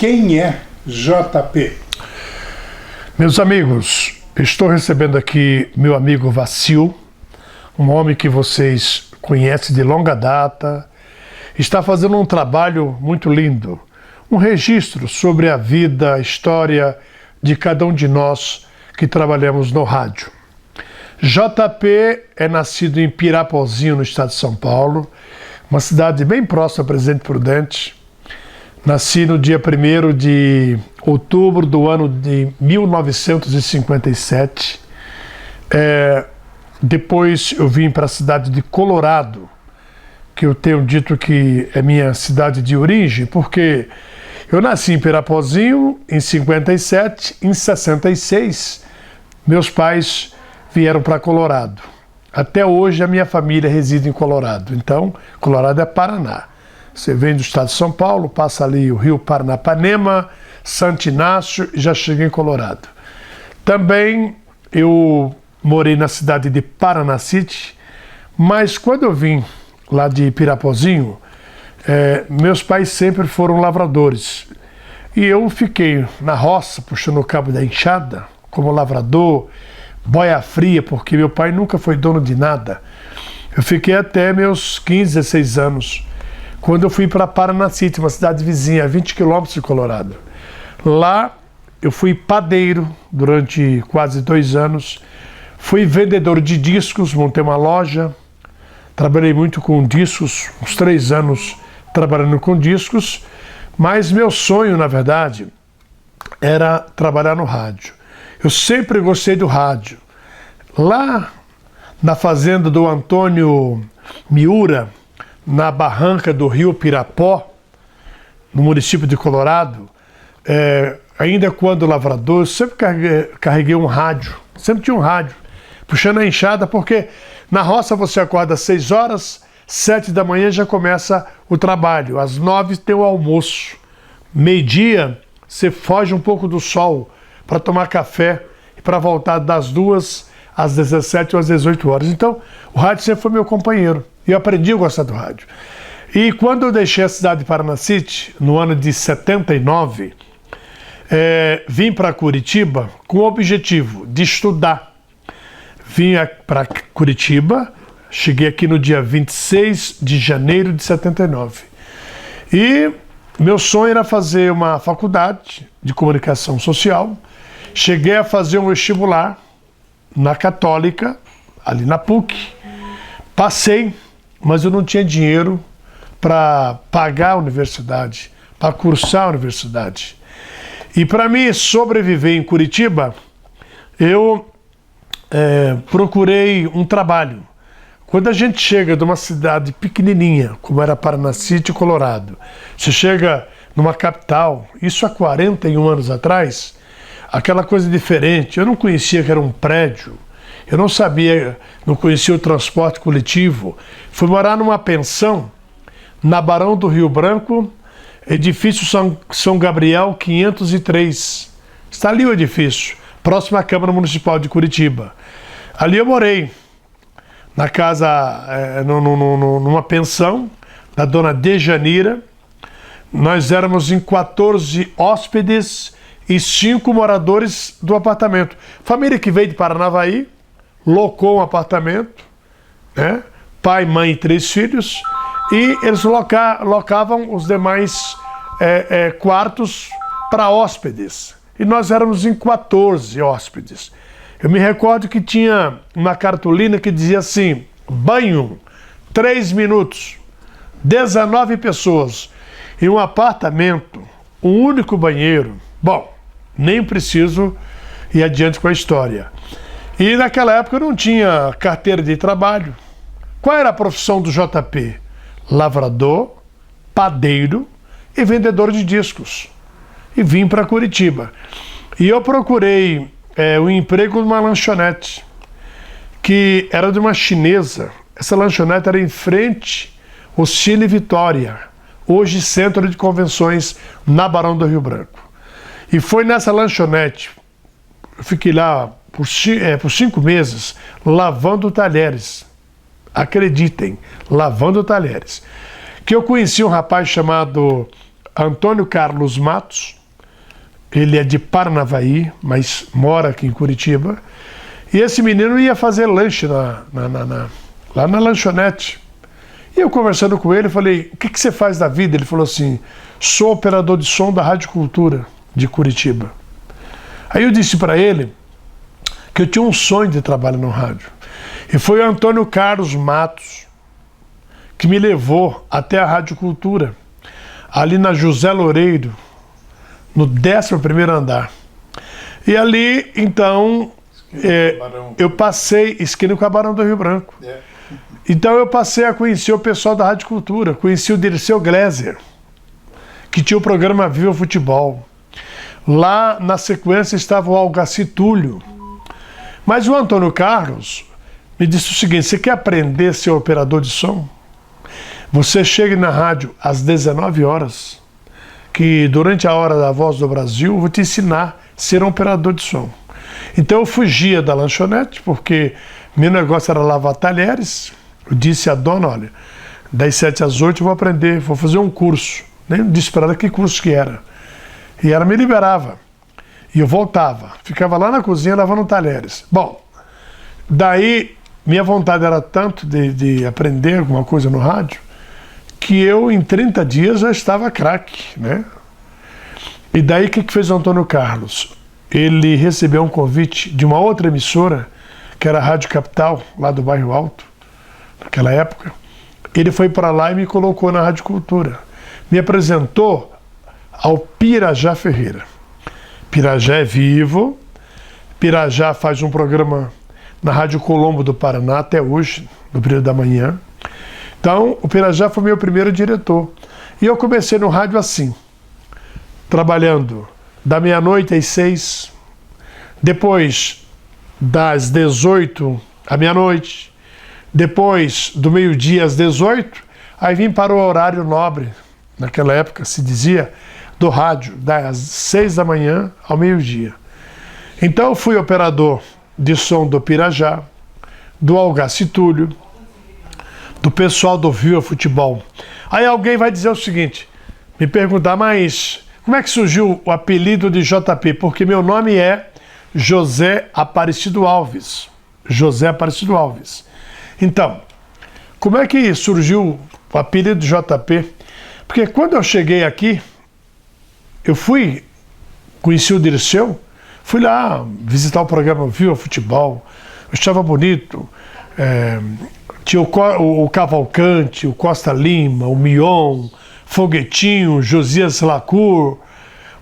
Quem é JP? Meus amigos, estou recebendo aqui meu amigo Vacil, um homem que vocês conhecem de longa data, está fazendo um trabalho muito lindo, um registro sobre a vida, a história de cada um de nós que trabalhamos no rádio. JP é nascido em Pirapozinho, no estado de São Paulo, uma cidade bem próxima a Presidente Prudente. Nasci no dia 1º de outubro do ano de 1957. Depois eu vim para a cidade de Colorado, que eu tenho dito que é minha cidade de origem, porque eu nasci em Pirapozinho em 57, em 66 meus pais vieram para Colorado. Até hoje a minha família reside em Colorado, então Colorado é Paraná. Você vem do estado de São Paulo, passa ali o rio Paranapanema, Santo Inácio e já chega em Colorado. Também eu morei na cidade de Paranacite, mas quando eu vim lá de Pirapozinho, meus pais sempre foram lavradores. E eu fiquei na roça, puxando o cabo da enxada, como lavrador, boia fria, porque meu pai nunca foi dono de nada. Eu fiquei até meus 15, 16 anos. Quando eu fui para Paranacite, uma cidade vizinha, a 20 quilômetros de Colorado. Lá eu fui padeiro durante quase 2 anos, fui vendedor de discos, montei uma loja, trabalhei muito com discos, uns 3 anos trabalhando com discos, mas meu sonho, na verdade, era trabalhar no rádio. Eu sempre gostei do rádio. Lá na fazenda do Antônio Miura, na barranca do rio Pirapó, no município de Colorado, ainda quando lavrador, eu sempre carreguei um rádio, sempre tinha um rádio, puxando a enxada, porque na roça você acorda às 6 horas, 7 da manhã já começa o trabalho, às 9 tem o almoço, meio-dia você foge um pouco do sol para tomar café e para voltar das 2 às 17 ou às 18 horas. Então, o rádio sempre foi meu companheiro. E eu aprendi a gostar do rádio. E quando eu deixei a cidade de Paranacite, no ano de 79, vim para Curitiba com o objetivo de estudar. Vim para Curitiba, cheguei aqui no dia 26 de janeiro de 79. E meu sonho era fazer uma faculdade de comunicação social. Cheguei a fazer um vestibular na Católica, ali na PUC. Passei, mas eu não tinha dinheiro para pagar a universidade, para cursar a universidade. E para mim sobreviver em Curitiba, eu procurei um trabalho. Quando a gente chega de uma cidade pequenininha, como era Paranacite, Colorado, você chega numa capital, isso há 41 anos atrás, aquela coisa diferente, eu não conhecia que era um prédio, eu não sabia, não conhecia o transporte coletivo. Fui morar numa pensão na Barão do Rio Branco, edifício São Gabriel 503. Está ali o edifício, próximo à Câmara Municipal de Curitiba. Ali eu morei, na casa, numa pensão da dona Dejanira. Nós éramos em 14 hóspedes e 5 moradores do apartamento. Família que veio de Paranavaí, locou um apartamento, né? Pai, mãe e 3 filhos, e eles locavam os demais quartos para hóspedes. E nós éramos em 14 hóspedes. Eu me recordo que tinha uma cartolina que dizia assim: banho, 3 minutos, 19 pessoas, e um apartamento, um único banheiro. Bom, nem preciso ir adiante com a história. E naquela época eu não tinha carteira de trabalho. Qual era a profissão do JP? Lavrador, padeiro e vendedor de discos. E vim para Curitiba. E eu procurei um emprego numa lanchonete, que era de uma chinesa. Essa lanchonete era em frente ao Cine Vitória, hoje Centro de Convenções, na Barão do Rio Branco. E foi nessa lanchonete, eu fiquei lá por 5 meses, lavando talheres. Acreditem, lavando talheres. Que eu conheci um rapaz chamado Antônio Carlos Matos. Ele é de Paranavaí, mas mora aqui em Curitiba. E esse menino ia fazer lanche lá na lanchonete. E eu conversando com ele, falei, o que você faz da vida? Ele falou assim, sou operador de som da Rádio Cultura de Curitiba. Aí eu disse para ele que eu tinha um sonho de trabalhar no rádio. E foi o Antônio Carlos Matos que me levou até a Rádio Cultura, ali na José Loureiro, no 11º andar. E ali, então, eu passei, esquina com a Barão do Rio Branco. Então eu passei a conhecer o pessoal da Rádio Cultura, conheci o Dirceu Gleiser, que tinha o programa Viva Futebol. Lá, na sequência, estava o Algaci Túlio. Mas o Antônio Carlos me disse o seguinte, você quer aprender a ser operador de som? Você chega na rádio às 19 horas, que durante a hora da Voz do Brasil eu vou te ensinar a ser um operador de som. Então eu fugia da lanchonete, porque meu negócio era lavar talheres. Eu disse à dona, olha, das 7 às 8 eu vou aprender, vou fazer um curso. Nem disse para ela que curso que era. E ela me liberava. E eu voltava, ficava lá na cozinha lavando talheres. Bom, daí minha vontade era tanto de aprender alguma coisa no rádio, que eu em 30 dias já estava craque, né? E daí o que fez o Antônio Carlos? Ele recebeu um convite de uma outra emissora, que era a Rádio Capital, lá do Bairro Alto, naquela época. Ele foi para lá e me colocou na Rádio Cultura. Me apresentou ao Pirajá Ferreira. Pirajá é vivo, Pirajá faz um programa na Rádio Colombo do Paraná até hoje, no período da manhã. Então, o Pirajá foi meu primeiro diretor. E eu comecei no rádio assim, trabalhando da meia-noite às 6, depois das 18 à meia-noite, depois do meio-dia às 18, aí vim para o horário nobre, naquela época se dizia, do rádio, das 6 da manhã ao meio-dia. Então eu fui operador de som do Pirajá, do Algaci Túlio, do pessoal do Viva Futebol. Aí alguém vai dizer o seguinte, me perguntar, mas como é que surgiu o apelido de JP? Porque meu nome é José Aparecido Alves. José Aparecido Alves. Então, como é que surgiu o apelido de JP? Porque quando eu cheguei aqui, eu conheci o Dirceu, fui lá visitar o programa Viva Futebol, eu estava bonito, tinha o Cavalcante, o Costa Lima, o Mion, Foguetinho, Josias Lacour,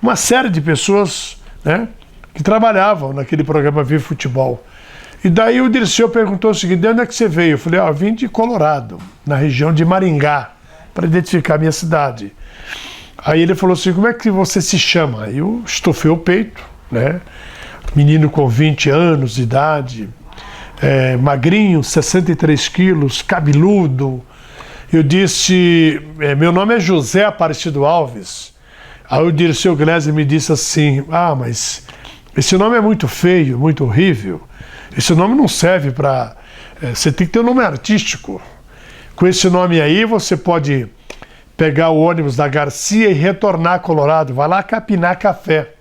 uma série de pessoas, né, que trabalhavam naquele programa Viva Futebol. E daí o Dirceu perguntou o seguinte, de onde é que você veio? Eu falei, eu vim de Colorado, na região de Maringá, para identificar a minha cidade. Aí ele falou assim, como é que você se chama? Aí eu estufei o peito, né? Menino com 20 anos de idade, magrinho, 63 quilos, cabeludo. Eu disse, meu nome é José Aparecido Alves. Aí o Dirceu Gleiser me disse assim, mas esse nome é muito feio, muito horrível. Esse nome não serve para... você tem que ter um nome artístico. Com esse nome aí você pode pegar o ônibus da Garcia e retornar a Colorado, vai lá capinar café.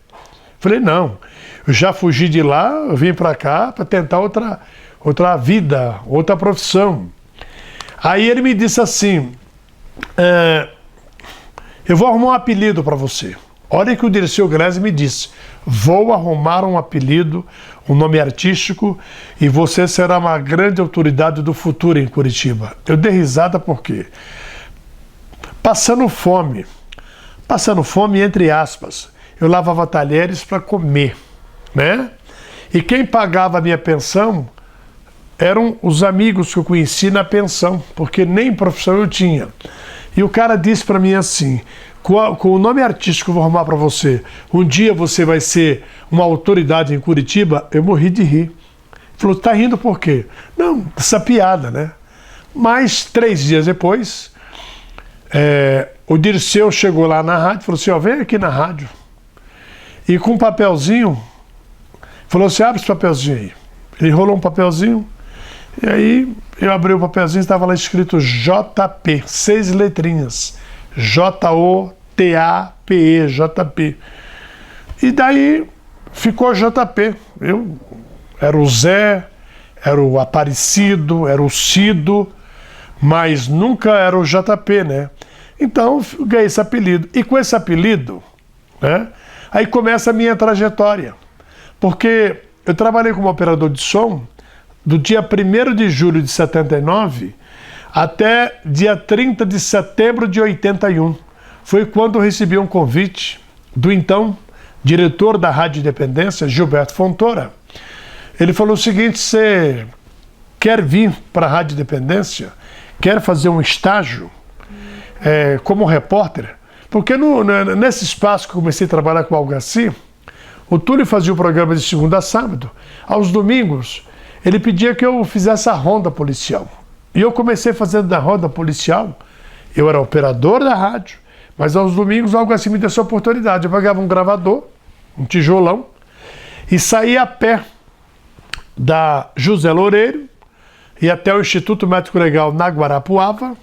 Falei, não, eu já fugi de lá, eu vim para cá para tentar outra vida, outra profissão. Aí ele me disse assim, eu vou arrumar um apelido para você. Olha que o Dirceu Gleiser me disse, vou arrumar um apelido, um nome artístico, e você será uma grande autoridade do futuro em Curitiba. Eu dei risada porque passando fome entre aspas, eu lavava talheres para comer, né? E quem pagava a minha pensão eram os amigos que eu conheci na pensão, porque nem profissão eu tinha. E o cara disse para mim assim, com o nome artístico que eu vou arrumar para você, um dia você vai ser uma autoridade em Curitiba. Eu morri de rir. Ele falou, tá rindo por quê? Não, essa piada, né? Mas 3 dias depois, o Dirceu chegou lá na rádio e falou assim, vem aqui na rádio. E com um papelzinho, falou assim, abre esse papelzinho aí. Ele enrolou um papelzinho, e aí eu abri o papelzinho, estava lá escrito JP, 6 letrinhas. JOTP. T-A-P-E, JP. E daí ficou JP. Eu era o Zé, era o Aparecido, era o Cido, mas nunca era o JP, né? Então eu ganhei esse apelido. E com esse apelido, né, aí começa a minha trajetória. Porque eu trabalhei como operador de som do dia 1º de julho de 79 até dia 30 de setembro de 81. Foi quando eu recebi um convite do então diretor da Rádio Independência, Gilberto Fontoura. Ele falou o seguinte: você quer vir para a Rádio Independência? Quer fazer um estágio como repórter? Porque nesse espaço que eu comecei a trabalhar com o Algaci, o Túlio fazia o programa de segunda a sábado. Aos domingos, ele pedia que eu fizesse a ronda policial. E eu comecei fazendo da ronda policial. Eu era operador da rádio, mas aos domingos algo assim me deu essa oportunidade. Eu pegava um gravador, um tijolão, e saía a pé da José Loureiro e até o Instituto Médico Legal na Guarapuava.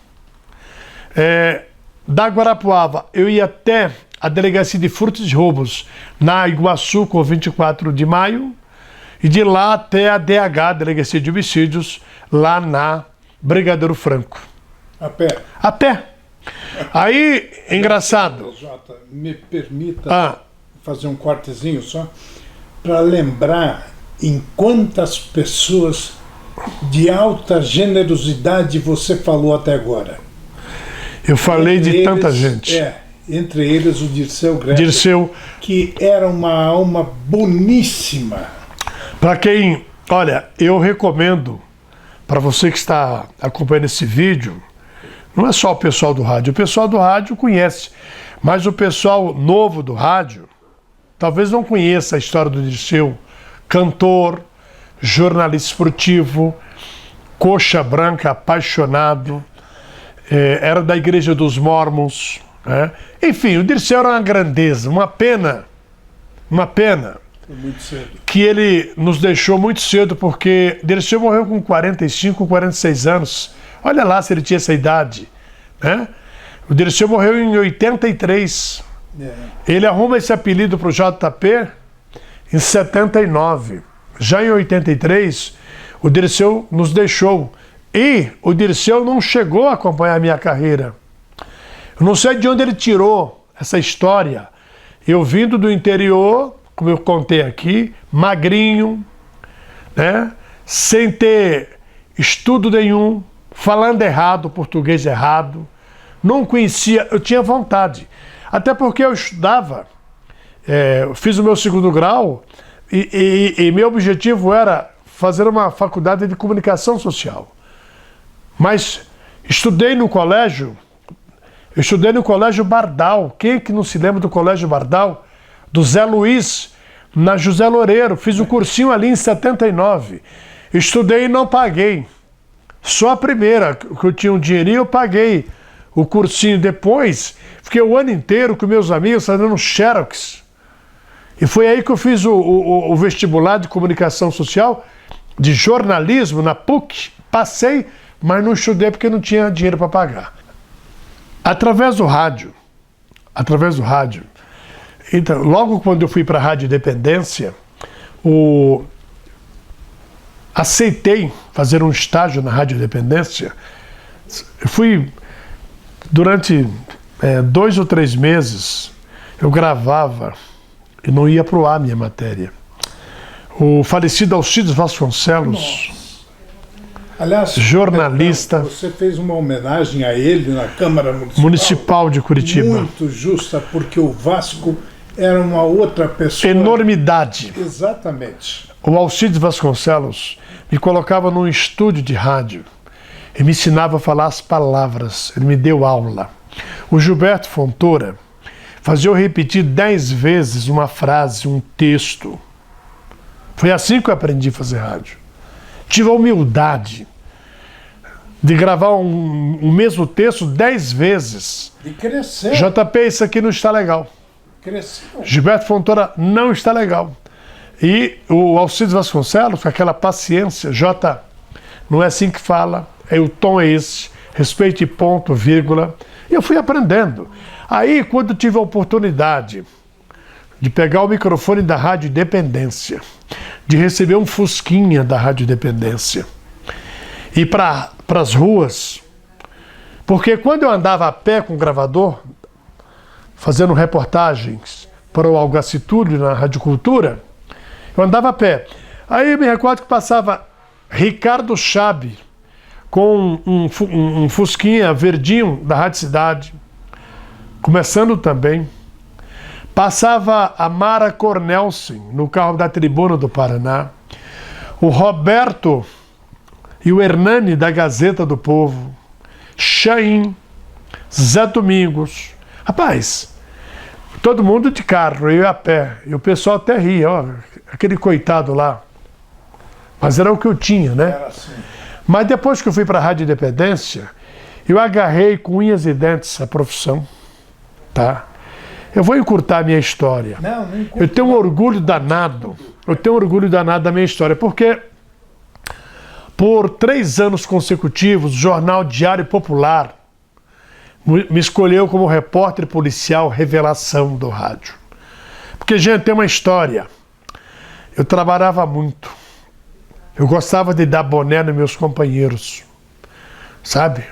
Da Guarapuava eu ia até a Delegacia de Furtos e Roubos na Iguaçu com 24 de maio e de lá até a DH, Delegacia de Homicídios, lá na Brigadeiro Franco. A pé? A pé. Aí, engraçado. Jota, me permita fazer um cortezinho só, para lembrar em quantas pessoas de alta generosidade você falou até agora. Eu falei de tanta gente. Entre eles o Dirceu Greco, que era uma alma boníssima. Para quem, olha, eu recomendo, para você que está acompanhando esse vídeo, não é só o pessoal do rádio. O pessoal do rádio conhece, mas o pessoal novo do rádio talvez não conheça a história do Dirceu. Cantor, jornalista esportivo, coxa branca, apaixonado, era da Igreja dos Mórmons, né? Enfim, o Dirceu era uma grandeza, uma pena muito cedo. Que ele nos deixou muito cedo, porque Dirceu morreu com 45, 46 anos. Olha lá se ele tinha essa idade, né? O Dirceu morreu em 83. Ele arruma esse apelido para o JP em 79. Já em 83, o Dirceu nos deixou. E o Dirceu não chegou a acompanhar a minha carreira. Eu não sei de onde ele tirou essa história. Eu vindo do interior, como eu contei aqui, magrinho, né? Sem ter estudo nenhum, falando errado, português errado, não conhecia, eu tinha vontade. Até porque eu estudava, eu fiz o meu 2º grau e meu objetivo era fazer uma faculdade de comunicação social. Mas estudei no colégio Bardal. Quem é que não se lembra do Colégio Bardal? Do Zé Luiz, na José Loureiro. Fiz um cursinho ali em 79. Estudei e não paguei. Só a primeira, que eu tinha um dinheirinho, eu paguei o cursinho. Depois, fiquei o ano inteiro com meus amigos fazendo xerox. E foi aí que eu fiz o vestibular de comunicação social, de jornalismo, na PUC. Passei, mas não estudei porque não tinha dinheiro para pagar. Através do rádio, então, logo quando eu fui para a Rádio Independência, aceitei fazer um estágio na Rádio Independência. Eu fui, durante 2 ou 3 meses, eu gravava e não ia para o ar minha matéria. O falecido Alcides Vasconcelos, aliás, jornalista. Você fez uma homenagem a ele na Câmara Municipal de Curitiba. Muito justa, porque o Vasco era uma outra pessoa. Enormidade. Exatamente. O Alcides Vasconcelos me colocava num estúdio de rádio e me ensinava a falar as palavras. Ele me deu aula. O Gilberto Fontoura fazia eu repetir 10 vezes uma frase, um texto. Foi assim que eu aprendi a fazer rádio. Tive a humildade de gravar um mesmo texto 10 vezes. E cresceu. JP, isso aqui não está legal. Cresceu. Gilberto Fontoura, não está legal. E o Alcides Vasconcelos, com aquela paciência, não é assim que fala, o tom é esse, respeite ponto, vírgula. E eu fui aprendendo. Aí, quando tive a oportunidade de pegar o microfone da Rádio Independência, de receber um Fusquinha da Rádio Independência, ir para as ruas, porque quando eu andava a pé com o gravador, fazendo reportagens para o Algacitúlio na Rádio Cultura, eu andava a pé. Aí eu me recordo que passava Ricardo Chabe com um Fusquinha verdinho da Rádio Cidade, começando também. Passava a Mara Cornelsen no carro da Tribuna do Paraná, o Roberto e o Hernani da Gazeta do Povo, Chaim, Zé Domingos. Rapaz, todo mundo de carro, eu a pé. E o pessoal até ria, ó, aquele coitado lá. Mas era o que eu tinha, né? Era assim. Mas depois que eu fui para a Rádio Independência, eu agarrei com unhas e dentes a profissão, tá? Eu vou encurtar a minha história. Não eu tenho um orgulho danado. Eu tenho um orgulho danado da minha história, porque por 3 anos consecutivos, o Jornal Diário Popular me escolheu como repórter policial revelação do rádio. Porque, gente, tem uma história. Eu trabalhava muito. Eu gostava de dar boné nos meus companheiros. Sabe?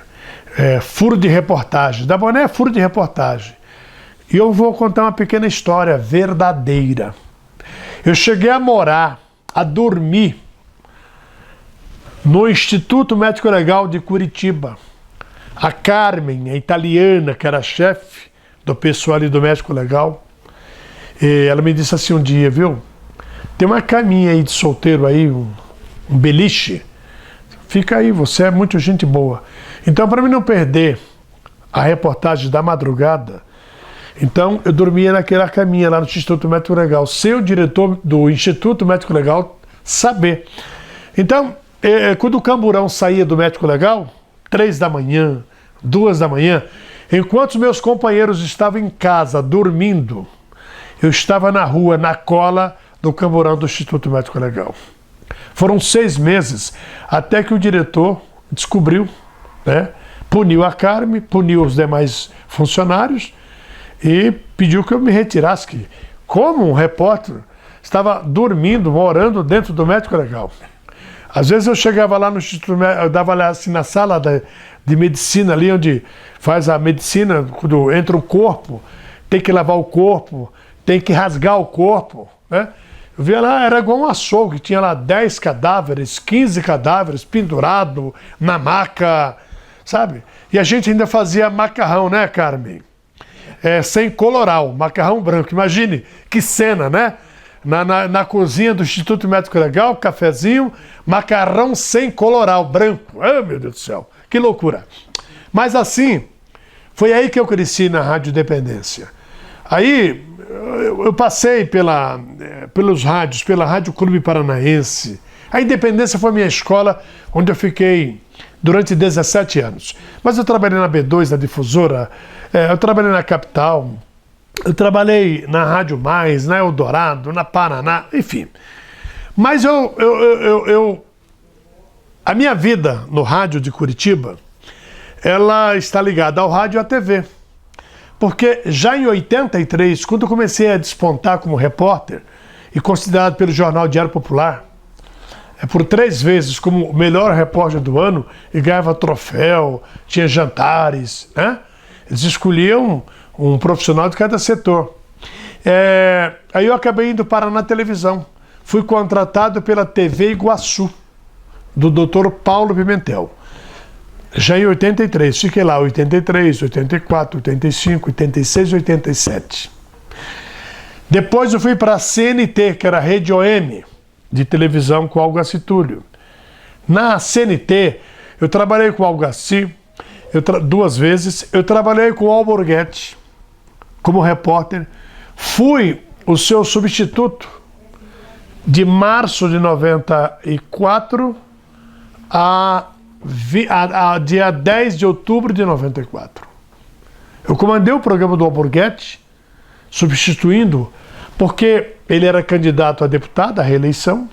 Furo de reportagem. Dar boné é furo de reportagem. E eu vou contar uma pequena história verdadeira. Eu cheguei a morar, a dormir no Instituto Médico Legal de Curitiba. A Carmen, a italiana, que era chefe do pessoal ali do Médico Legal, ela me disse assim um dia, viu? Tem uma caminha aí de solteiro aí, um beliche. Fica aí, você é muito gente boa. Então, para mim não perder a reportagem da madrugada, então eu dormia naquela caminha lá no Instituto Médico Legal, sem o diretor do Instituto Médico Legal saber. Então, quando o camburão saía do Médico Legal, 3 da manhã, 2 da manhã, enquanto os meus companheiros estavam em casa dormindo, eu estava na rua, na cola do camburão do Instituto Médico Legal. Foram 6 meses até que o diretor descobriu, né, puniu a Carmen, puniu os demais funcionários e pediu que eu me retirasse. Que, como um repórter estava dormindo, morando dentro do Médico Legal. Às vezes eu chegava lá no Instituto, eu dava lá assim na sala de medicina, ali onde faz a medicina, quando entra o corpo, tem que lavar o corpo, tem que rasgar o corpo, né? Eu via lá, era igual um açougue, tinha lá 10 cadáveres, 15 cadáveres pendurados na maca, sabe? E a gente ainda fazia macarrão, né, Carmen? Sem coloral, macarrão branco. Imagine que cena, né? Na cozinha do Instituto Médico Legal, cafezinho, macarrão sem coloral, branco. Oh, meu Deus do céu, que loucura. Mas assim, foi aí que eu cresci na Rádio Independência. Aí eu passei pelos rádios, pela Rádio Clube Paranaense. A Independência foi minha escola, onde eu fiquei durante 17 anos. Mas eu trabalhei na B2, na Difusora, eu trabalhei na Capital, eu trabalhei na Rádio Mais, na Eldorado, na Paraná, enfim. Mas a minha vida no rádio de Curitiba, ela está ligada ao rádio e à TV. Porque já em 83, quando eu comecei a despontar como repórter, e considerado pelo Jornal Diário Popular, por 3 vezes como o melhor repórter do ano, e ganhava troféu, tinha jantares, né? Eles escolhiam um profissional de cada setor. Aí eu acabei indo parar na televisão. Fui contratado pela TV Iguaçu, do Dr. Paulo Pimentel. Já em 83, fiquei lá 83, 84, 85, 86 e 87. Depois eu fui para a CNT, que era a Rede OM, de televisão com o Algacitúlio. Na CNT, eu trabalhei com o Algaci 2 vezes, eu trabalhei com o Alborguete como repórter, fui o seu substituto de março de 94 a dia 10 de outubro de 94. Eu comandei o programa do Alborguete, substituindo, porque ele era candidato a deputado, à reeleição,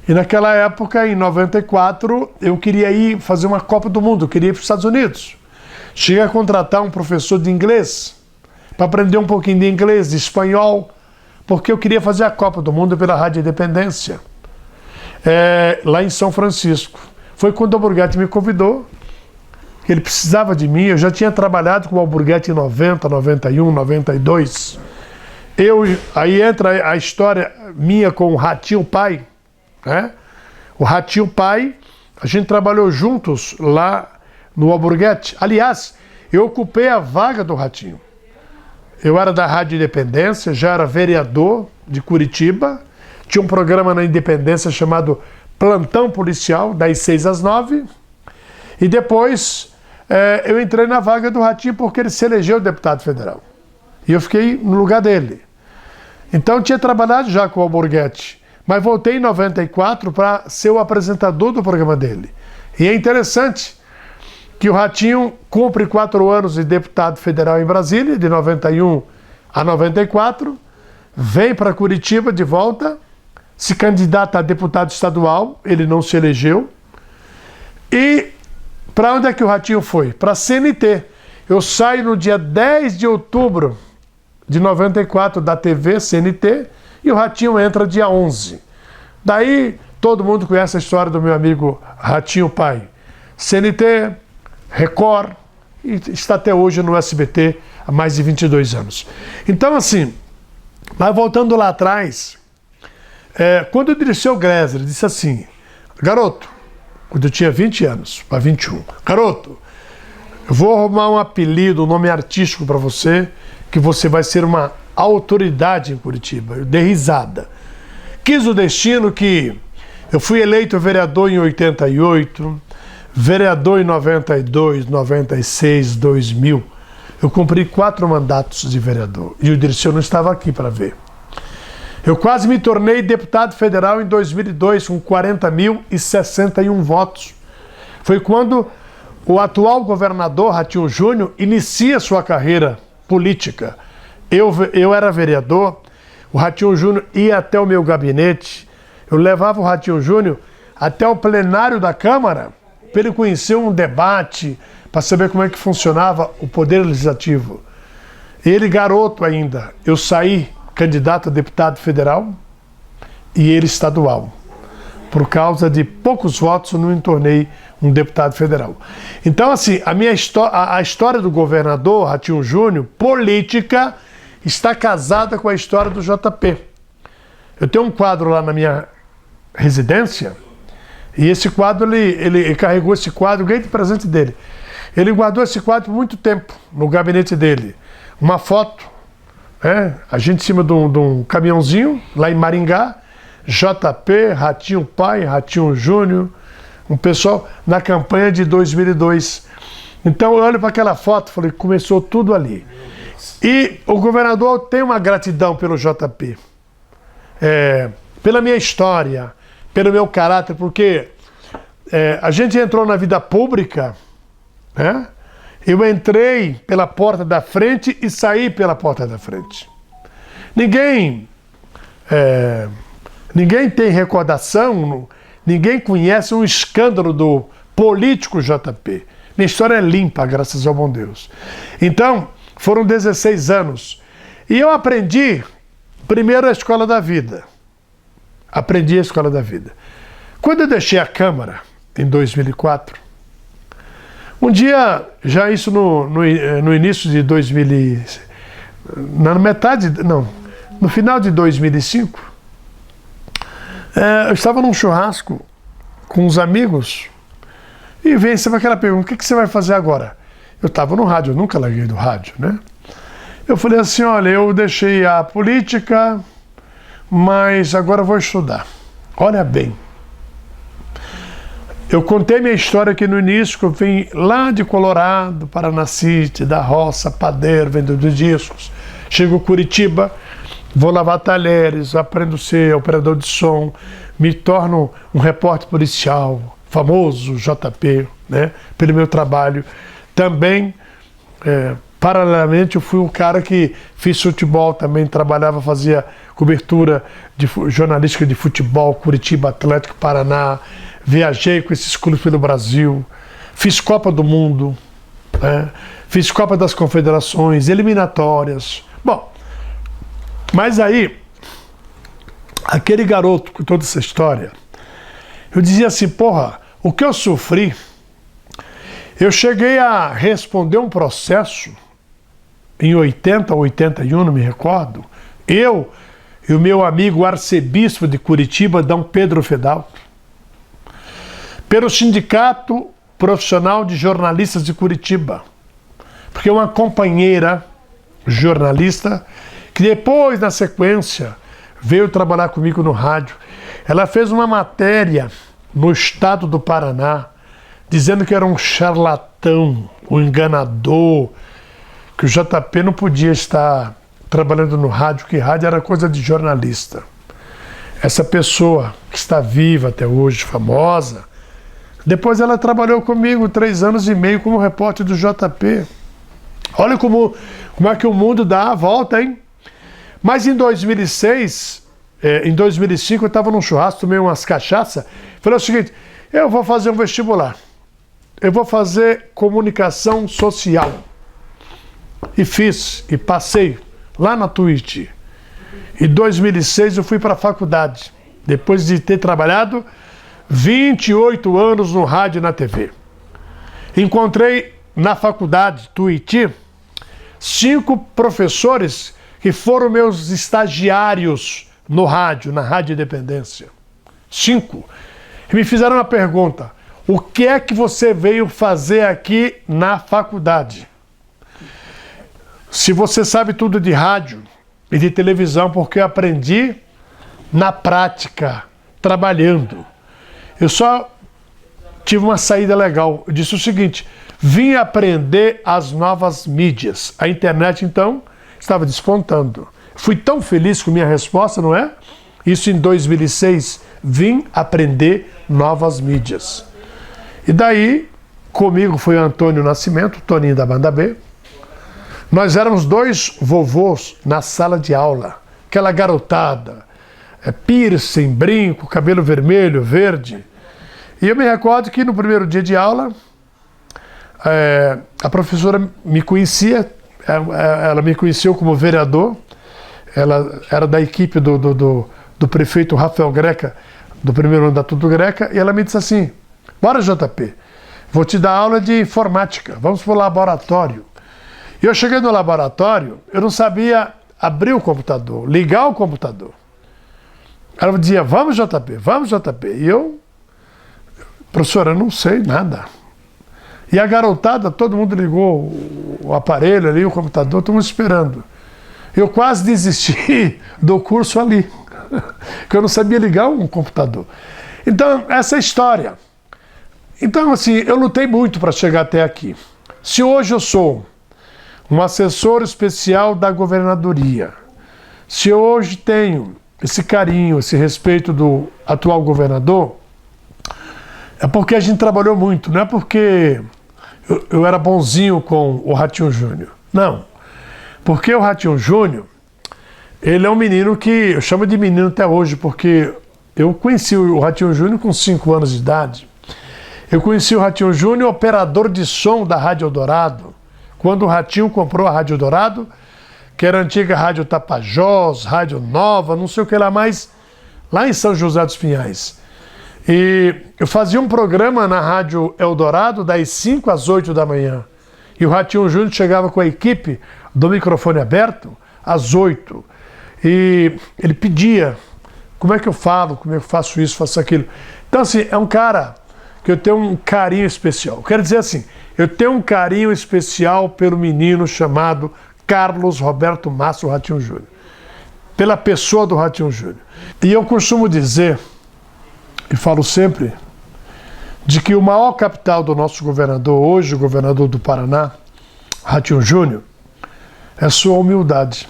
e naquela época, em 94, eu queria ir fazer uma Copa do Mundo, eu queria ir para os Estados Unidos. Cheguei a contratar um professor de inglês, para aprender um pouquinho de inglês, de espanhol, porque eu queria fazer a Copa do Mundo pela Rádio Independência, lá em São Francisco. Foi quando o Alborguete me convidou, que ele precisava de mim. Eu já tinha trabalhado com o Alborguete em 90, 91, 92. Aí entra a história minha com o Ratinho Pai, né? O Ratinho Pai, a gente trabalhou juntos lá no Alborguete. Aliás, eu ocupei a vaga do Ratinho. Eu era da Rádio Independência, já era vereador de Curitiba, tinha um programa na Independência chamado Plantão Policial, das 6 às 9, e depois eu entrei na vaga do Ratinho porque ele se elegeu deputado federal. E eu fiquei no lugar dele. Então eu tinha trabalhado já com o Alborguete, mas voltei em 94 para ser o apresentador do programa dele. E é interessante que o Ratinho cumpre 4 anos de deputado federal em Brasília, de 91 a 94, vem para Curitiba de volta, se candidata a deputado estadual, ele não se elegeu. E para onde é que o Ratinho foi? Para a CNT. Eu saio no dia 10 de outubro de 94 da TV CNT e o Ratinho entra dia 11. Daí todo mundo conhece a história do meu amigo Ratinho Pai. CNT, Record, e está até hoje no SBT há mais de 22 anos. Então, assim, mas voltando lá atrás, quando o Dirceu Gleiser disse assim: garoto, quando eu tinha 20 anos, para 21, garoto, eu vou arrumar um apelido, um nome artístico para você, que você vai ser uma autoridade em Curitiba. Eu dei risada. Quis o destino que eu fui eleito vereador em 88, vereador em 92, 96, 2000. Eu cumpri 4 mandatos de vereador e o Dirceu não estava aqui para ver. Eu quase me tornei deputado federal em 2002 com 40.061 votos. Foi quando o atual governador Ratinho Júnior inicia sua carreira política. Eu era vereador, o Ratinho Júnior ia até o meu gabinete, eu levava o Ratinho Júnior até o plenário da Câmara para ele conhecer um debate, para saber como é que funcionava o Poder Legislativo. Ele, garoto ainda, eu saí candidato a deputado federal e ele estadual. Por causa de poucos votos, eu não me tornei um deputado federal. Então, assim, a história do governador Ratinho Júnior, política, está casada com a história do JP. Eu tenho um quadro lá na minha residência, e esse quadro, ele carregou esse quadro, ganhei de presente dele. Ele guardou esse quadro por muito tempo no gabinete dele. Uma foto, a gente em cima de um caminhãozinho, lá em Maringá, JP, Ratinho Pai, Ratinho Júnior, um pessoal na campanha de 2002. Então eu olho para aquela foto e falei, começou tudo ali. E o governador tem uma gratidão pelo JP, pela minha história, pelo meu caráter, porque a gente entrou na vida pública, né? Eu entrei pela porta da frente e saí pela porta da frente. Ninguém tem recordação, ninguém conhece um escândalo do político JP. Minha história é limpa, graças ao bom Deus. Então, foram 16 anos. E eu aprendi, primeiro, a escola da vida. Aprendi a escola da vida. Quando eu deixei a Câmara, em 2004, um dia, já isso no início de 2000, no final de 2005, eu estava num churrasco com uns amigos e vem sempre aquela pergunta: o que você vai fazer agora? Eu estava no rádio, eu nunca larguei do rádio, né? Eu falei assim: olha, eu deixei a política, mas agora eu vou estudar. Olha bem, eu contei minha história aqui no início, que eu vim lá de Colorado, Paraná City, da roça, padeiro, vendedor de discos. Chego em Curitiba, vou lavar talheres, aprendo a ser operador de som, me torno um repórter policial, famoso JP, né, pelo meu trabalho. Também, paralelamente, eu fui um cara que fiz futebol também, trabalhava, fazia cobertura jornalística de futebol, Curitiba, Atlético, Paraná. Viajei com esses clubes pelo Brasil, fiz Copa do Mundo, Fiz Copa das Confederações, eliminatórias. Bom, mas aí, aquele garoto com toda essa história, eu dizia assim, porra, o que eu sofri, eu cheguei a responder um processo em 80 ou 81, não me recordo, eu e o meu amigo arcebispo de Curitiba, D. Pedro Fedalto, pelo Sindicato Profissional de Jornalistas de Curitiba, porque uma companheira jornalista, que depois, na sequência, veio trabalhar comigo no rádio, ela fez uma matéria no estado do Paraná, dizendo que era um charlatão, um enganador, que o JP não podia estar trabalhando no rádio, que rádio era coisa de jornalista. Essa pessoa que está viva até hoje, famosa, depois ela trabalhou comigo 3 anos e meio como repórter do JP. Olha como é que o mundo dá a volta, hein? Mas em 2006, em 2005, eu estava num churrasco, tomei umas cachaças, falei o seguinte, eu vou fazer um vestibular, eu vou fazer comunicação social. E fiz, e passei lá na Twitch. Em 2006 eu fui para a faculdade, depois de ter trabalhado 28 anos no rádio e na TV. Encontrei na faculdade Twitch 5 professores que foram meus estagiários no rádio, na Rádio Independência. 5. E me fizeram uma pergunta, o que é que você veio fazer aqui na faculdade? Se você sabe tudo de rádio e de televisão, porque eu aprendi na prática, trabalhando. Eu só tive uma saída legal. Eu disse o seguinte, vim aprender as novas mídias. A internet, então, estava despontando. Fui tão feliz com minha resposta, não é? Isso em 2006, vim aprender novas mídias. E daí, comigo foi o Antônio Nascimento, Toninho da Banda B. Nós éramos 2 vovôs na sala de aula, aquela garotada, piercing, brinco, cabelo vermelho, verde. E eu me recordo que no primeiro dia de aula, a professora me conhecia, ela me conheceu como vereador, ela era da equipe do prefeito Rafael Greca, do primeiro ano da Tudo Greca, e ela me disse assim, bora JP, vou te dar aula de informática, vamos para o laboratório. E eu cheguei no laboratório, eu não sabia abrir o computador, ligar o computador. Ela dizia, vamos JP, vamos JP. E eu, professora, eu não sei nada. E a garotada, todo mundo ligou o aparelho ali, o computador, todo mundo esperando. Eu quase desisti do curso ali, porque eu não sabia ligar um computador. Então, essa é a história. Então, assim, eu lutei muito para chegar até aqui. Se hoje eu sou um assessor especial da governadoria, se eu hoje tenho esse carinho, esse respeito do atual governador, é porque a gente trabalhou muito, não é porque eu era bonzinho com o Ratinho Júnior. Não, porque o Ratinho Júnior, ele é um menino que eu chamo de menino até hoje, porque eu conheci o Ratinho Júnior com 5 anos de idade. Eu conheci o Ratinho Júnior, operador de som da Rádio Eldorado, quando o Ratinho comprou a Rádio Eldorado, que era a antiga Rádio Tapajós, Rádio Nova, não sei o que lá mais, lá em São José dos Pinhais. E eu fazia um programa na Rádio Eldorado das 5 às 8 da manhã. E o Ratinho Júnior chegava com a equipe do microfone aberto às 8. E ele pedia, como é que eu falo, como é que eu faço isso, faço aquilo. Então assim, é um cara que eu tenho um carinho especial. Eu quero dizer assim, eu tenho um carinho especial pelo menino chamado Carlos Roberto Massa Ratinho Júnior, pela pessoa do Ratinho Júnior. E eu costumo dizer, e falo sempre, de que o maior capital do nosso governador hoje, o governador do Paraná, Ratinho Júnior, é sua humildade.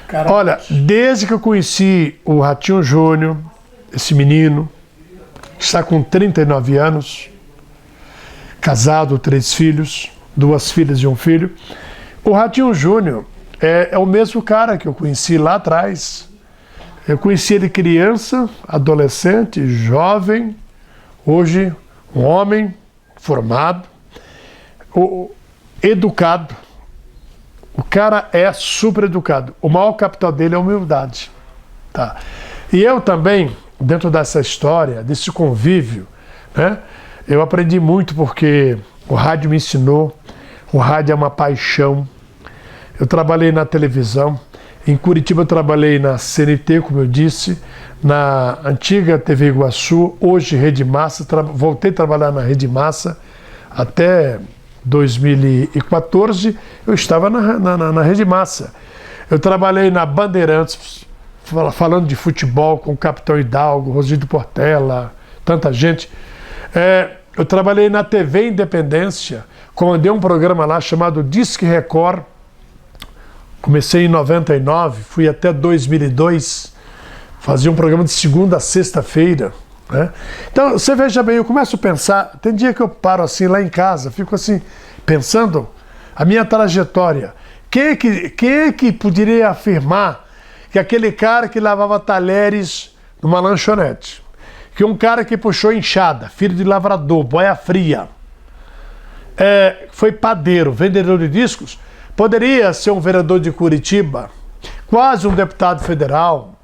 Caramba. Olha, desde que eu conheci o Ratinho Júnior, esse menino, que está com 39 anos, casado, 3 filhos, 2 filhas e 1 filho, o Ratinho Júnior é o mesmo cara que eu conheci lá atrás. Eu conheci ele criança, adolescente, jovem, hoje um homem formado. educado. O cara é super educado. O maior capital dele é a humildade. Tá? E eu também, dentro dessa história, desse convívio, né, eu aprendi muito porque o rádio me ensinou, o rádio é uma paixão. Eu trabalhei na televisão, em Curitiba eu trabalhei na CNT, como eu disse, na antiga TV Iguaçu, hoje Rede Massa, voltei a trabalhar na Rede Massa até 2014, eu estava na Rede Massa. Eu trabalhei na Bandeirantes, falando de futebol com o Capitão Hidalgo, Rosílio Portela, tanta gente. Eu trabalhei na TV Independência, comandei um programa lá chamado Disque Record. Comecei em 99, fui até 2002, fazia um programa de segunda a sexta-feira. Né? Então, você veja bem, eu começo a pensar, tem dia que eu paro assim lá em casa, fico assim, pensando a minha trajetória. Quem é que poderia afirmar que aquele cara que lavava talheres numa lanchonete, que um cara que puxou enxada, filho de lavrador, boia fria, foi padeiro, vendedor de discos, poderia ser um vereador de Curitiba, quase um deputado federal,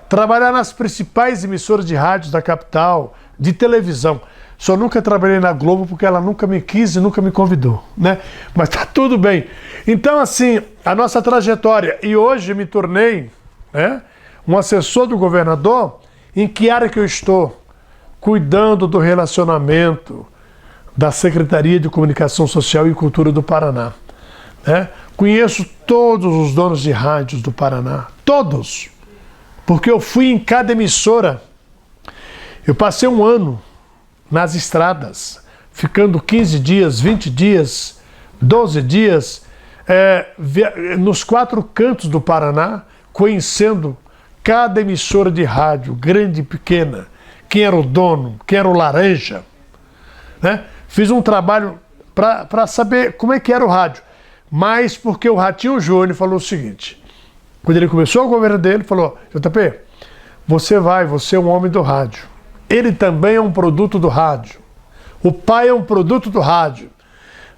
trabalhar nas principais emissoras de rádio da capital, de televisão. Só nunca trabalhei na Globo porque ela nunca me quis e nunca me convidou, né? Mas tá tudo bem. Então, assim, a nossa trajetória. E hoje me tornei, né, um assessor do governador. Em que área que eu estou? Cuidando do relacionamento da Secretaria de Comunicação Social e Cultura do Paraná. Né? Conheço todos os donos de rádios do Paraná, todos, porque eu fui em cada emissora. Eu passei um ano nas estradas, ficando 15 dias, 20 dias, 12 dias, nos 4 cantos do Paraná, conhecendo cada emissora de rádio, grande e pequena, quem era o dono, quem era o laranja. Né? Fiz um trabalho para saber como é que era o rádio. Mas porque o Ratinho Júnior falou o seguinte, quando ele começou o governo dele, falou: JP, você é um homem do rádio. Ele também é um produto do rádio. O pai é um produto do rádio.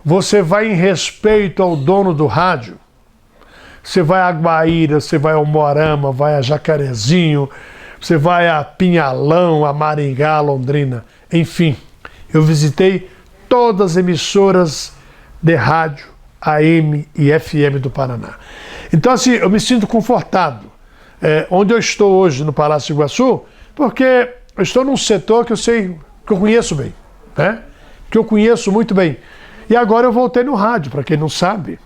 Você vai em respeito ao dono do rádio. Você vai a Guaíra, você vai ao Moarama, vai a Jacarezinho, você vai a Pinhalão, a Maringá, a Londrina. Enfim, eu visitei todas as emissoras de rádio AM e FM do Paraná. Então, assim, eu me sinto confortado onde eu estou hoje no Palácio Iguaçu, porque eu estou num setor que eu conheço bem, né? Que eu conheço muito bem. E agora eu voltei no rádio, para quem não sabe.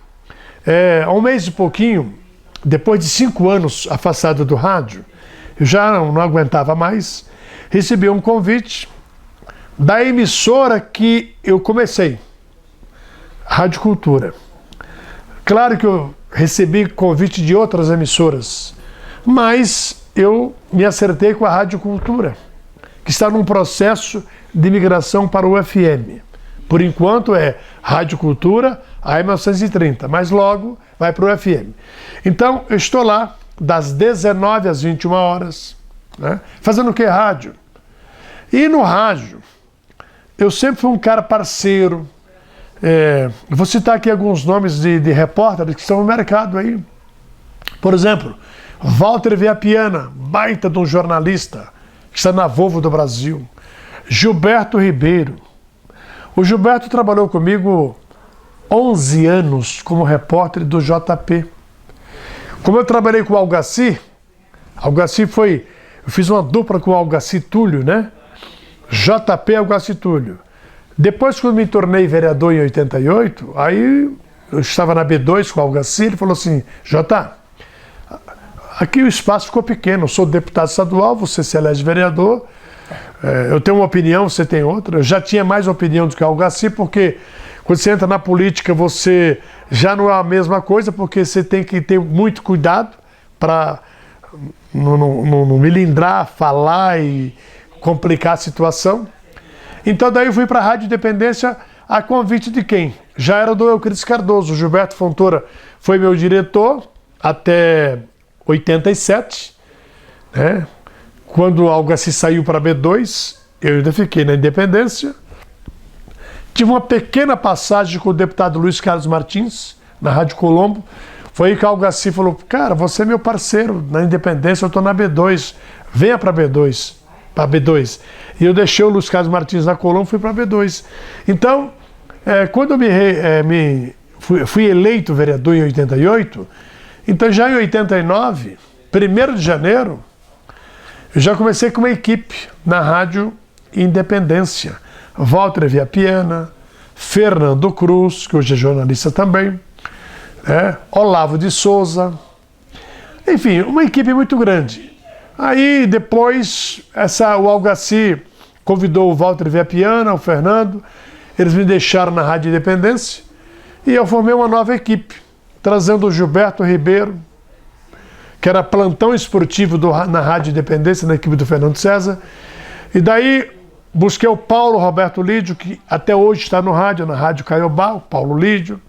Há um mês e pouquinho, depois de 5 anos afastado do rádio, eu já não aguentava mais, recebi um convite da emissora que eu comecei, Rádio Cultura. Claro que eu recebi convite de outras emissoras, mas eu me acertei com a Rádio Cultura, que está num processo de migração para o FM. Por enquanto é Rádio Cultura, AM 930, mas logo vai para o FM. Então, eu estou lá das 19 às 21 horas, né, fazendo o que? Rádio. E no rádio, eu sempre fui um cara parceiro. Vou citar aqui alguns nomes de repórteres que estão no mercado aí. Por exemplo, Walter Viapiana, baita de um jornalista, que está na Volvo do Brasil. Gilberto Ribeiro. O Gilberto trabalhou comigo 11 anos como repórter do JP. Como eu trabalhei com o Algaci eu fiz uma dupla com o Algaci Túlio, né? JP Algaci Túlio. Depois, quando me tornei vereador em 88, aí eu estava na B2 com o Algaci, ele falou assim: Jota, aqui o espaço ficou pequeno, eu sou deputado estadual, você se elege vereador, eu tenho uma opinião, você tem outra. Eu já tinha mais opinião do que o Algaci, porque quando você entra na política, você já não é a mesma coisa, porque você tem que ter muito cuidado para não melindrar, falar e complicar a situação. Então daí eu fui para a Rádio Independência a convite de quem? Já era do Euclides Cardoso. O Gilberto Fontoura foi meu diretor até 87, né? Quando o Algaci saiu para B2, eu ainda fiquei na Independência. Tive uma pequena passagem com o deputado Luiz Carlos Martins, na Rádio Colombo. Foi aí que o Algaci falou, cara, você é meu parceiro na Independência, eu estou na B2, venha para B2, para B2. E eu deixei o Luiz Carlos Martins na Colombo e fui para B2. Então, quando eu fui eleito vereador em 88, então já em 89, 1º de janeiro, eu já comecei com uma equipe na Rádio Independência. Walter Viapiana, Fernando Cruz, que hoje é jornalista também, Olavo de Souza, enfim, uma equipe muito grande. Aí depois o Algaci convidou o Walter Viapiana, o Fernando, eles me deixaram na Rádio Independência e eu formei uma nova equipe, trazendo o Gilberto Ribeiro, que era plantão esportivo na Rádio Independência, na equipe do Fernando César, e daí busquei o Paulo Roberto Lídio, que até hoje está no rádio, na Rádio Caiobá, o Paulo Lídio,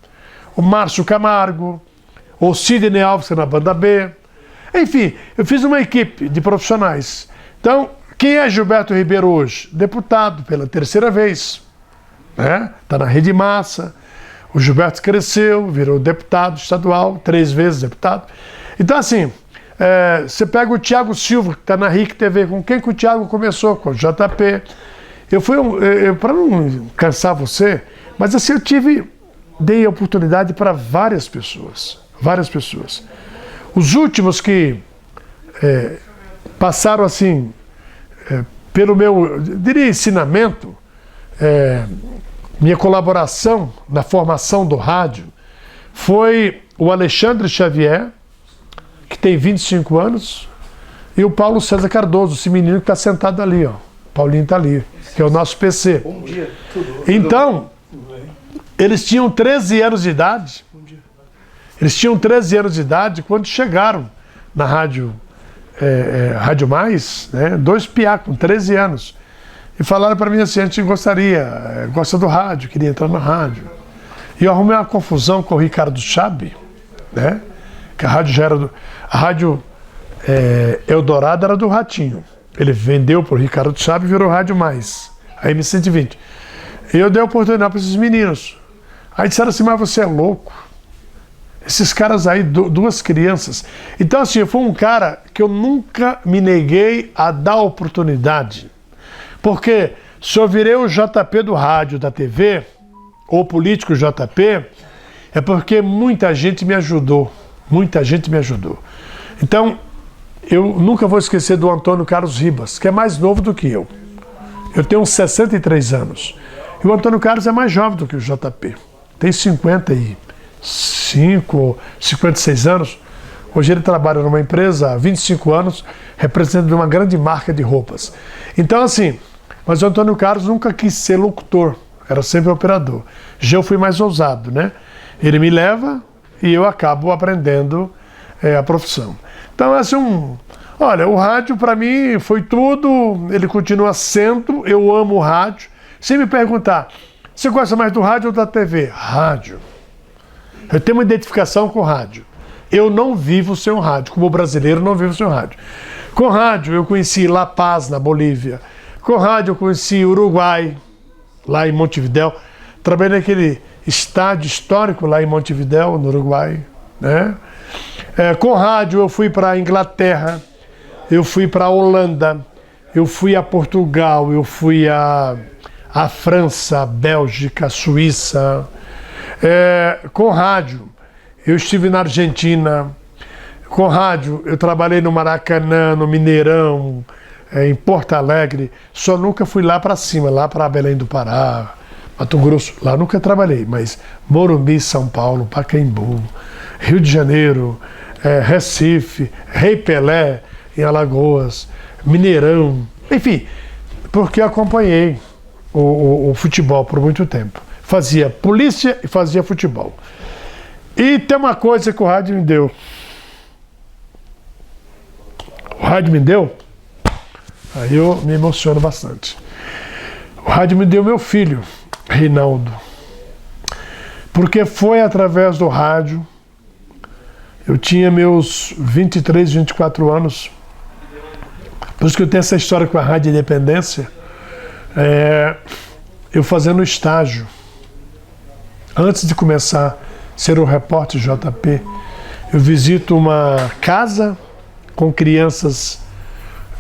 o Márcio Camargo, o Sidney Alves na Banda B. Enfim, eu fiz uma equipe de profissionais. Então, quem é Gilberto Ribeiro hoje? Deputado pela 3ª vez. Está na Rede Massa. O Gilberto cresceu, virou deputado estadual, 3 vezes deputado. Então, assim, você pega o Thiago Silva, que está na RIC TV, com quem que o Thiago começou? Com o JP. Para não cansar você, mas assim, dei oportunidade para várias pessoas. Os últimos que passaram assim, pelo meu, diria, ensinamento, minha colaboração na formação do rádio, foi o Alexandre Xavier, que tem 25 anos, e o Paulo César Cardoso, esse menino que está sentado ali, ó. Paulinho está ali, que é o nosso PC. Bom dia. Então, eles tinham 13 anos de idade. Eles tinham 13 anos de idade quando chegaram na Rádio Mais, 2 piá com 13 anos. E falaram para mim assim, a gente gosta do rádio, queria entrar na rádio. E eu arrumei uma confusão com o Ricardo Chabe, que a rádio já era a Rádio Eldorado era do Ratinho. Ele vendeu para o Ricardo Chabe e virou Rádio Mais, a M120. E eu dei a oportunidade para esses meninos. Aí disseram assim, mas você é louco. Esses caras aí, 2 crianças. Então assim, eu fui um cara que eu nunca me neguei a dar oportunidade. Porque se eu virei o JP do rádio, da TV, ou político JP, é porque muita gente me ajudou. Muita gente me ajudou. Então, eu nunca vou esquecer do Antônio Carlos Ribas, que é mais novo do que eu. Eu tenho uns 63 anos. E o Antônio Carlos é mais jovem do que o JP. Tem 55, 56 anos. Hoje ele trabalha numa empresa há 25 anos, representando uma grande marca de roupas. Então, assim, mas o Antônio Carlos nunca quis ser locutor, era sempre operador. Já eu fui mais ousado, Ele me leva e eu acabo aprendendo a profissão. Então, assim, olha, o rádio para mim foi tudo, ele continua sendo, eu amo o rádio. Se me perguntar, você gosta mais do rádio ou da TV? Rádio. Eu tenho uma identificação com o rádio. Eu não vivo sem o rádio, como brasileiro não vivo sem o rádio. Com rádio eu conheci La Paz, na Bolívia. Com rádio eu conheci Uruguai, lá em Montevidéu. Trabalhei naquele estádio histórico lá em Montevidéu, no Uruguai. Com rádio eu fui para a Inglaterra, eu fui para a Holanda, eu fui a Portugal, eu fui a França, a Bélgica, a Suíça. Com rádio eu estive na Argentina. Com rádio eu trabalhei no Maracanã, no Mineirão, em Porto Alegre. Só nunca fui lá para cima, lá para Belém do Pará, Mato Grosso. Lá nunca trabalhei, mas Morumbi, São Paulo, Pacaembu, Rio de Janeiro, Recife, Rei Pelé, em Alagoas, Mineirão, enfim, porque acompanhei o futebol por muito tempo. Fazia polícia e fazia futebol. E tem uma coisa que o rádio me deu. O rádio me deu, aí eu me emociono bastante. O rádio me deu meu filho, Reinaldo. Porque foi através do rádio. Eu tinha meus 23, 24 anos. Por isso que eu tenho essa história com a Rádio Independência. Eu fazendo estágio antes de começar a ser o repórter JP, eu visito uma casa com crianças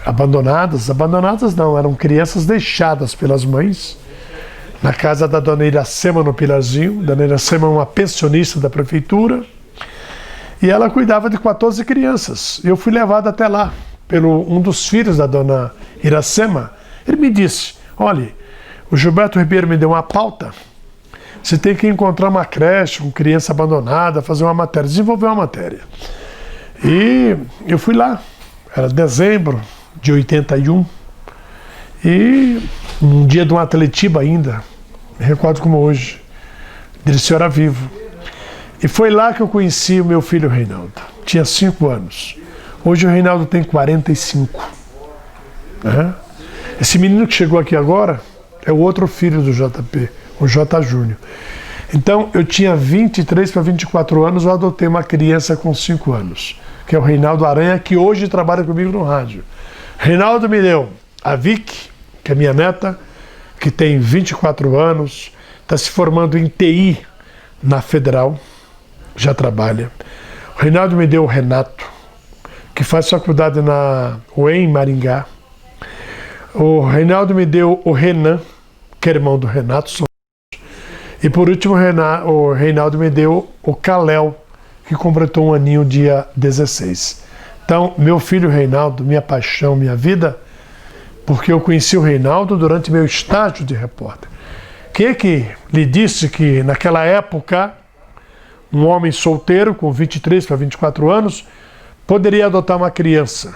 abandonadas. Abandonadas não, eram crianças deixadas pelas mães, na casa da dona Iracema, no Pilarzinho. Dona Iracema é uma pensionista da prefeitura, e ela cuidava de 14 crianças. Eu fui levado até lá pelo um dos filhos da dona Iracema. Ele me disse: olha, o Gilberto Ribeiro me deu uma pauta, você tem que encontrar uma creche com criança abandonada, fazer uma matéria, desenvolver uma matéria. E eu fui lá, era dezembro de 81, e um dia de um Atletiba ainda, me recordo como hoje, Dirceu era vivo. E foi lá que eu conheci o meu filho Reinaldo. Tinha 5 anos. Hoje o Reinaldo tem 45. Né? Esse menino que chegou aqui agora é o outro filho do JP, o J. Júnior. Então, eu tinha 23 para 24 anos, eu adotei uma criança com 5 anos, que é o Reinaldo Aranha, que hoje trabalha comigo no rádio. Reinaldo me deu a Vicky, que é minha neta, que tem 24 anos, está se formando em TI na Federal, já trabalha. O Reinaldo me deu o Renato, que faz faculdade na UEM Maringá. O Reinaldo me deu o Renan, que é irmão do Renato. E por último, o Reinaldo me deu o Kalel, que completou um aninho dia 16. Então, meu filho Reinaldo, minha paixão, minha vida, porque eu conheci o Reinaldo durante meu estágio de repórter. Quem é que lhe disse que naquela época um homem solteiro com 23 para 24 anos poderia adotar uma criança?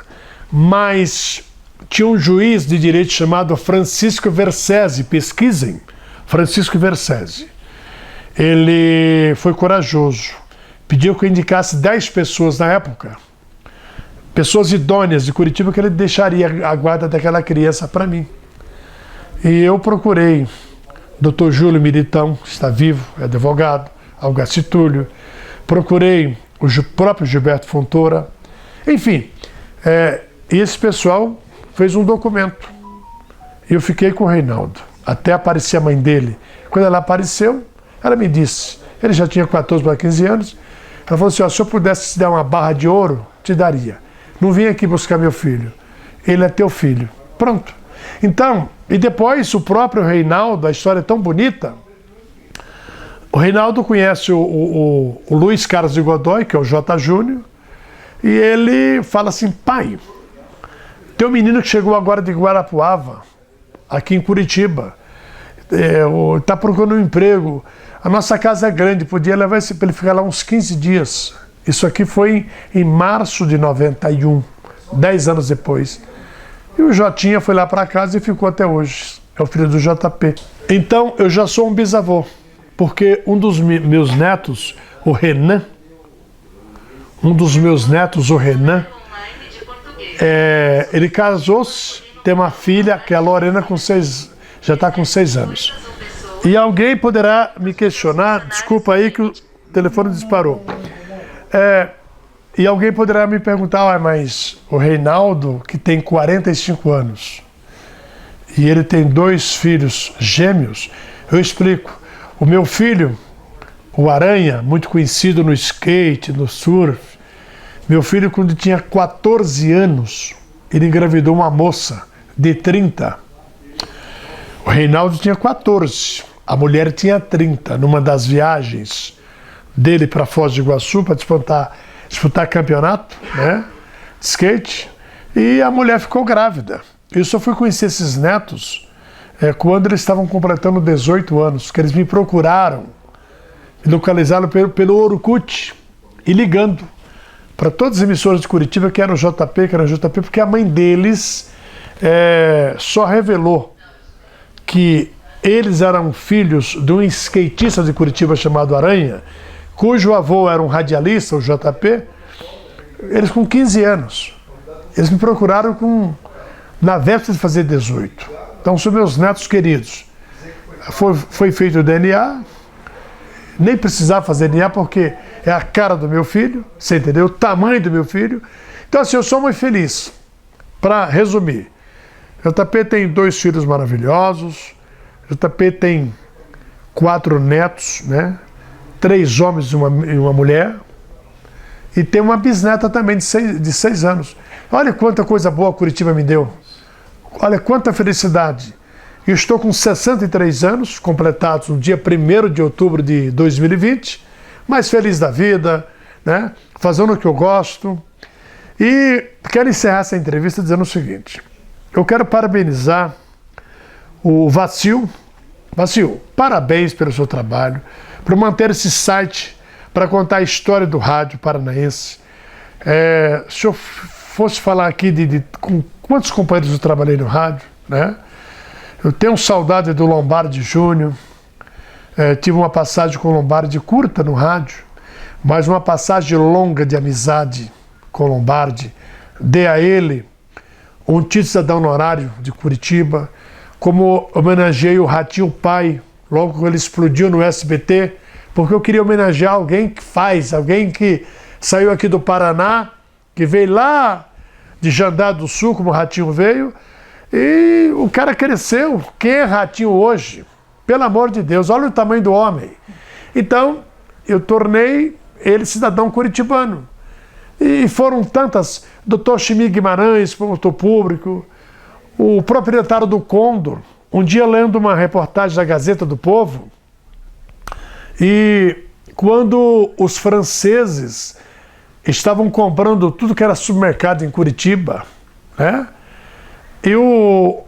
Mas tinha um juiz de direito chamado Francisco Versese, pesquisem, Francisco Versese. Ele foi corajoso, pediu que eu indicasse 10 pessoas na época, pessoas idôneas de Curitiba, que ele deixaria a guarda daquela criança para mim. E eu procurei Dr. Júlio Militão, que está vivo, é advogado, Algaci Túlio, procurei o próprio Gilberto Fontoura, enfim, esse pessoal fez um documento. E eu fiquei com o Reinaldo, até aparecer a mãe dele. Quando ela apareceu, ela me disse, ele já tinha 14 para 15 anos, ela falou assim: ó, se eu pudesse te dar uma barra de ouro, te daria. Não vim aqui buscar meu filho, ele é teu filho. Pronto. Então, e depois o próprio Reinaldo, a história é tão bonita. O Reinaldo conhece o Luiz Carlos de Godoy, que é o J. Júnior, e ele fala assim: pai, tem um menino que chegou agora de Guarapuava, aqui em Curitiba, está procurando um emprego, a nossa casa é grande, podia levar esse para ele ficar lá uns 15 dias. Isso aqui foi em março de 91, 10 anos depois. E o Jotinha foi lá para casa e ficou até hoje. É o filho do JP. Então, eu já sou um bisavô, porque um dos meus netos, o Renan, ele casou-se, tem uma filha, que é a Lorena, já está com 6 anos. E alguém poderá me questionar, desculpa aí que o telefone disparou. E alguém poderá me perguntar: mas o Reinaldo, que tem 45 anos, e ele tem 2 filhos gêmeos, eu explico. O meu filho, o Aranha, muito conhecido no skate, no surf, meu filho, quando tinha 14 anos, ele engravidou uma moça de 30. O Reinaldo tinha 14, a mulher tinha 30, numa das viagens dele para Foz do Iguaçu para disputar campeonato, né, de skate, e a mulher ficou grávida. Eu só fui conhecer esses netos quando eles estavam completando 18 anos, que eles me procuraram, me localizaram pelo Orkut e ligando para todas as emissoras de Curitiba que eram JP, porque a mãe deles só revelou que eles eram filhos de um skatista de Curitiba chamado Aranha, cujo avô era um radialista, o JP, eles com 15 anos. Eles me procuraram na véspera de fazer 18. Então, são meus netos queridos. Foi feito o DNA, nem precisava fazer DNA porque é a cara do meu filho, você entendeu? O tamanho do meu filho. Então, assim, eu sou muito feliz. Para resumir, JP tem 2 filhos maravilhosos, JP tem 4 netos, né? 3 homens e uma mulher. E tem uma bisneta também de 6 anos. Olha quanta coisa boa Curitiba me deu. Olha quanta felicidade. Eu estou com 63 anos, completados no dia 1º de outubro de 2020, mais feliz da vida, né? Fazendo o que eu gosto. E quero encerrar essa entrevista dizendo o seguinte. Eu quero parabenizar o Vacil. Vacil, parabéns pelo seu trabalho, por manter esse site para contar a história do rádio paranaense. Se eu fosse falar aqui com quantos companheiros eu trabalhei no rádio, né? Eu tenho saudade do Lombardi Júnior, tive uma passagem com o Lombardi curta no rádio, mas uma passagem longa de amizade com o Lombardi. Dei a ele um título de cidadão honorário de Curitiba, como homenageei o Ratinho Pai, logo que ele explodiu no SBT, porque eu queria homenagear alguém que faz, alguém que saiu aqui do Paraná, que veio lá de Jandá do Sul, como o Ratinho veio, e o cara cresceu. Quem é Ratinho hoje? Pelo amor de Deus, olha o tamanho do homem. Então, eu tornei ele cidadão curitibano. E foram tantas, Dr. Chimí Guimarães, promotor público, o proprietário do Condor, um dia lendo uma reportagem da Gazeta do Povo, e quando os franceses estavam comprando tudo que era supermercado em Curitiba, né? E o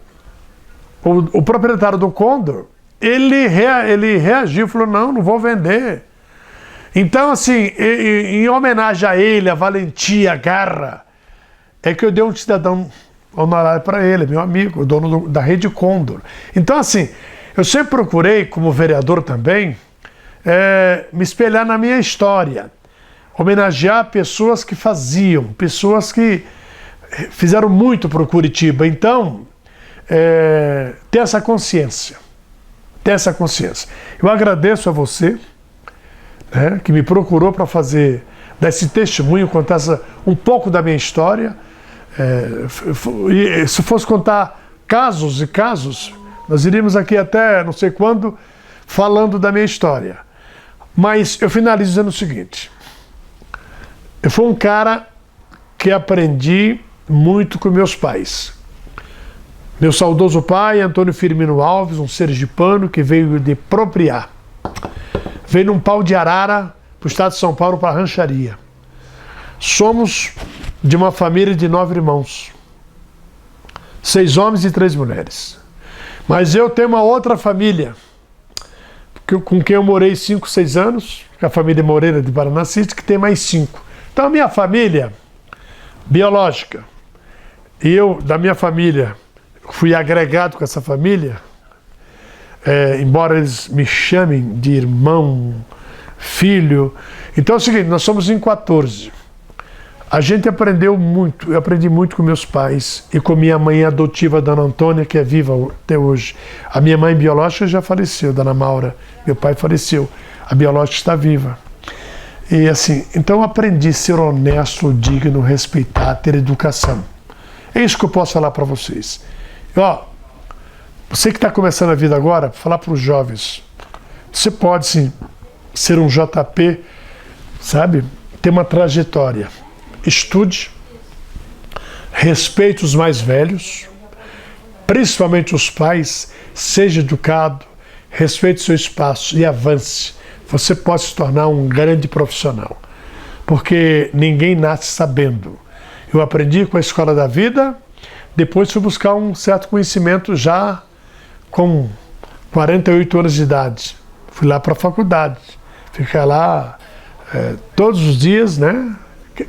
proprietário do Condor, ele reagiu, falou, não vou vender. Então, assim, em homenagem a ele, a valentia, a garra, é que eu dei um cidadão honorário para ele, meu amigo, o dono da Rede Condor. Então, assim, eu sempre procurei, como vereador também, me espelhar na minha história, homenagear pessoas que faziam, pessoas que fizeram muito para o Curitiba. Então, ter essa consciência, Eu agradeço a você, né, que me procurou para dar esse testemunho, contar um pouco da minha história. E se fosse contar casos e casos, nós iríamos aqui até não sei quando falando da minha história. Mas eu finalizo dizendo o seguinte. Eu fui um cara que aprendi muito com meus pais. Meu saudoso pai, Antônio Firmino Alves, um sergipano que veio de Propriá. Veio num pau de arara para o estado de São Paulo, para a rancharia. Somos de uma família de 9 irmãos. 6 homens e 3 mulheres. Mas eu tenho uma outra família, com quem eu morei 5, 6 anos, a família Moreira de Paraná City, que tem mais 5. Então a minha família biológica, e eu, da minha família, fui agregado com essa família, embora eles me chamem de irmão, filho. Então é o seguinte, nós somos em 14. A gente aprendeu muito, eu aprendi muito com meus pais e com minha mãe adotiva, Dona Antônia, que é viva até hoje. A minha mãe biológica já faleceu, Dona Maura, meu pai faleceu, a biológica está viva. E assim, então eu aprendi a ser honesto, digno, respeitar, ter educação. É isso que eu posso falar para vocês. Você que está começando a vida agora, falar para os jovens, você pode sim ser um JP, sabe? Ter uma trajetória. Estude, respeite os mais velhos, principalmente os pais, seja educado, respeite seu espaço e avance. Você pode se tornar um grande profissional, porque ninguém nasce sabendo. Eu aprendi com a Escola da Vida, depois fui buscar um certo conhecimento já com 48 anos de idade. Fui lá para a faculdade, fiquei lá todos os dias, né?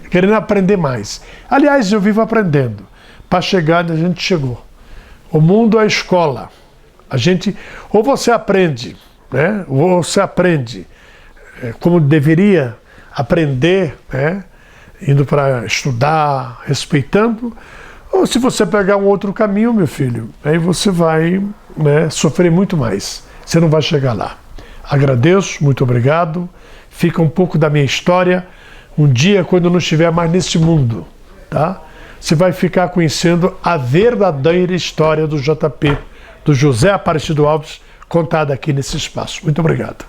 Querendo aprender mais. Aliás, eu vivo aprendendo. Para chegar onde a gente chegou. O mundo é a escola. Ou você aprende, né? Ou você aprende como deveria aprender, né? Indo para estudar, respeitando. Ou se você pegar um outro caminho, meu filho, aí você vai, né, sofrer muito mais. Você não vai chegar lá. Agradeço, muito obrigado. Fica um pouco da minha história. Um dia, quando eu não estiver mais nesse mundo, tá? Você vai ficar conhecendo a verdadeira história do JP, do José Aparecido Alves, contada aqui nesse espaço. Muito obrigado.